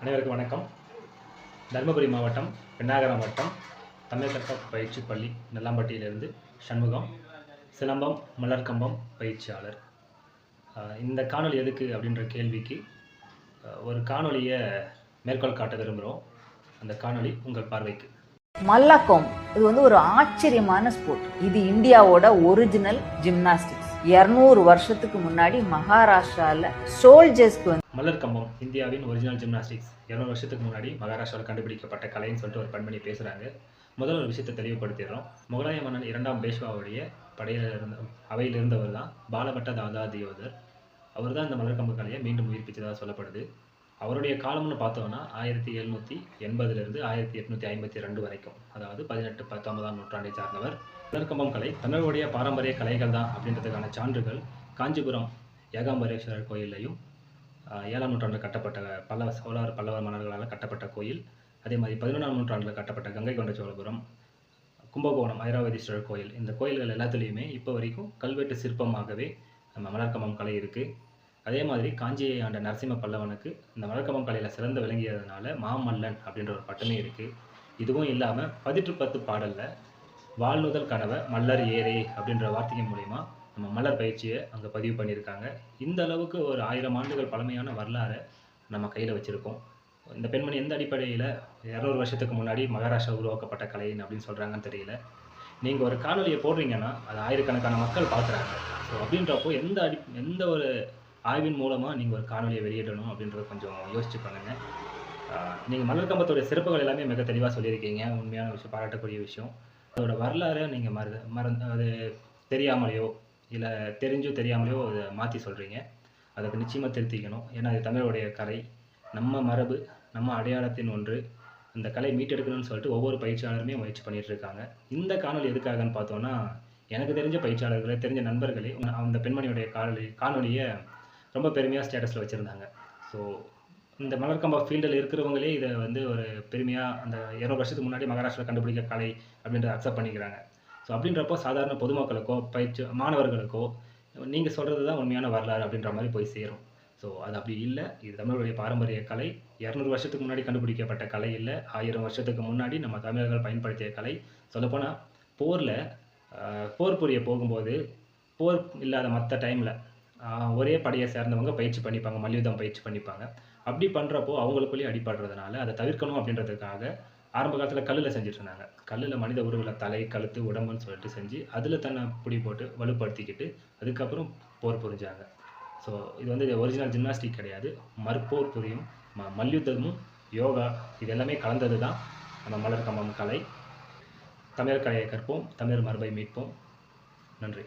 அனைவருக்கும் வணக்கம். தருமபுரி மாவட்டம் பெண்ணாகரம் வட்டம் தமிழக பயிற்சி பள்ளி நெல்லாம்பட்டியிலிருந்து சண்முகம், சிலம்பம் மலர்கம்பம் பயிற்சியாளர். இந்த காணொலி எதுக்கு அப்படின்ற கேள்விக்கு ஒரு காணொலியை மேற்கோள் காட்ட விரும்புகிறோம். அந்த காணொலி உங்கள் பார்வைக்கு. மல்லக்கம் இது ஒரு ஆச்சரியமான ஸ்போர்ட். இது இந்தியாவோட ஒரிஜினல் ஜிம்னாஸ்டிக்ஸ். 200 வருஷத்துக்கு முன்னாடி மகாராஷ்டிரால சோல்ஜர்ஸ்க்கு மலர்கம்பம் இந்தியாவின் ஒரிஜினல் ஜிம்னாஸ்டிக்ஸ் 200 வருஷத்துக்கு முன்னாடி மகாராஷ்டிராவில் கண்டுபிடிக்கப்பட்ட கலைன்னு சொல்லிட்டு ஒரு பெண்மணி பேசுகிறாங்க. முதல் ஒரு விஷயத்தை தெளிவுபடுத்திடுறோம். முகலாய மன்னன் 2ஆம் பேஷ்வாவுடைய அவையில் இருந்தவர் தான் பாலபட்ட தாதா தியோதர். அவர் தான் இந்த மலர்கம்பு கலையை மீண்டும் உயிர்ப்பிச்சதாக சொல்லப்படுது. அவருடைய காலம்னு பார்த்தோம்னா 1780 1852 வரைக்கும், அதாவது 18-19ஆம் நூற்றாண்டை சார்ந்தவர். மலர்கம்பம் கலை தமிழுடைய பாரம்பரிய கலைகள் தான் அப்படின்றதுக்கான சான்றுகள் காஞ்சிபுரம் ஏகாம்பரேஸ்வரர் கோயிலையும் 7ஆம் நூற்றாண்டில் கட்டப்பட்ட பல்லவர் மன்னர்களால் கட்டப்பட்ட கோயில், அதே மாதிரி 11ஆம் நூற்றாண்டில் கட்டப்பட்ட கங்கை கொண்ட சோழபுரம், கும்பகோணம் ஐராவதீஸ்வரர் கோயில், இந்த கோயில்கள் எல்லாத்துலேயுமே இப்போ வரைக்கும் கல்வெட்டு சிற்பமாகவே நம்ம மலர்கம்பம் கலை இருக்குது. அதே மாதிரி காஞ்சியை ஆண்ட நரசிம்ம பல்லவனுக்கு இந்த மலர்கம்பம் கலையில் சிறந்து விளங்கியதுனால மாமல்லன் அப்படின்ற ஒரு பட்டமே இருக்குது. இதுவும் இல்லாமல் 10 பாடலில் வாழ்நுதல் கனவை மல்லர் ஏரே அப்படின்ற வார்த்தையின் மூலிமா நம்ம மலர் பயிற்சியை அங்கே பதிவு பண்ணியிருக்காங்க. இந்த அளவுக்கு ஒரு 1000 ஆண்டுகள் பழமையான வரலாறை நம்ம கையில் வச்சுருக்கோம். இந்த பெண்மணி எந்த அடிப்படையில் 200 வருஷத்துக்கு முன்னாடி மகாராஷ்டிரா உருவாக்கப்பட்ட கலை அப்படின்னு சொல்கிறாங்கன்னு தெரியல. நீங்கள் ஒரு காணொலியை போடுறீங்கன்னா அது ஆயிரக்கணக்கான மக்கள் பார்க்குறாங்க. ஸோ அப்படின்றப்போ எந்த ஒரு ஆய்வின் மூலமாக நீங்கள் ஒரு காணொலியை வெளியிடணும் அப்படின்றத கொஞ்சம் யோசிச்சு பண்ணுங்கள். நீங்கள் மலர்கம்பத்தோடைய சிறப்புகள் எல்லாமே மிக தெளிவாக சொல்லியிருக்கீங்க. உண்மையான விஷயம், பாராட்டக்கூடிய விஷயம். அதோட வரலாறை நீங்கள் அது தெரியாமலையோ இல்லை தெரியாமலையோ அதை மாற்றி சொல்கிறீங்க. அதுக்கு நிச்சயமாக திருத்திக்கணும். ஏன்னா அது தமிழுடைய கலை, நம்ம மரபு, நம்ம அடையாளத்தின் ஒன்று. இந்த கலை மீட்டெடுக்கணும்னு சொல்லிட்டு ஒவ்வொரு பயிற்சியாளருமே முயற்சி பண்ணிகிட்டு இருக்காங்க. இந்த காணொலி எதுக்காகன்னு பார்த்தோன்னா, எனக்கு தெரிஞ்ச பயிற்சியாளர்களே, தெரிஞ்ச நண்பர்களே அந்த பெண்மணியுடைய காணொலியை ரொம்ப பெருமையாக ஸ்டேட்டஸில் வச்சுருந்தாங்க. ஸோ இந்த மலர்கம்பா ஃபீல்டில் இருக்கிறவங்களே இதை ஒரு பெருமையாக அந்த 200 வருஷத்துக்கு முன்னாடி மகாராஷ்டிரா கண்டுபிடிக்க கலை அப்படின்றத அக்செப்ட் பண்ணிக்கிறாங்க. ஸோ அப்படின்றப்போ சாதாரண பொதுமக்களுக்கோ மாணவர்களுக்கோ நீங்கள் சொல்கிறது தான் உண்மையான வரலாறு அப்படின்ற மாதிரி போய் சேரும். ஸோ அது அப்படி இல்லை. இது தமிழருடைய பாரம்பரிய கலை. 200 வருஷத்துக்கு முன்னாடி கண்டுபிடிக்கப்பட்ட கலை இல்லை. 1000 வருஷத்துக்கு முன்னாடி நம்ம தமிழர்கள் பயன்படுத்திய கலை. சொல்லப்போனால் போர் புரிய போகும்போது, போர் இல்லாத மற்ற டைமில் ஒரே படையை சேர்ந்தவங்க பயிற்சி பண்ணிப்பாங்க, மல்யுத்தம் பயிற்சி பண்ணிப்பாங்க. அப்படி பண்ணுறப்போ அவங்களுக்குள்ளேயே அடிபடுறதுனால அதை தவிர்க்கணும் அப்படின்றதுக்காக ஆரம்ப காலத்தில் கல்லில் செஞ்சுட்டு இருந்தாங்க. கல்லில் மனித உருவில் தலை, கழுத்து, உடம்புன்னு சொல்லிட்டு செஞ்சு அதில் தன்னை பிடி போட்டு வலுப்படுத்திக்கிட்டு அதுக்கப்புறம் போர் புரிஞ்சாங்க. ஸோ இது ஒரிஜினல் ஜிம்னாஸ்டிக் கிடையாது. மற்போர் புரியும் மல்யுத்தமும் யோகா இது எல்லாமே கலந்தது தான் நம்ம மலர்கம்பம் கலை. தமிழர் கலையை கற்போம், தமிழர் மரபை மீட்போம். நன்றி.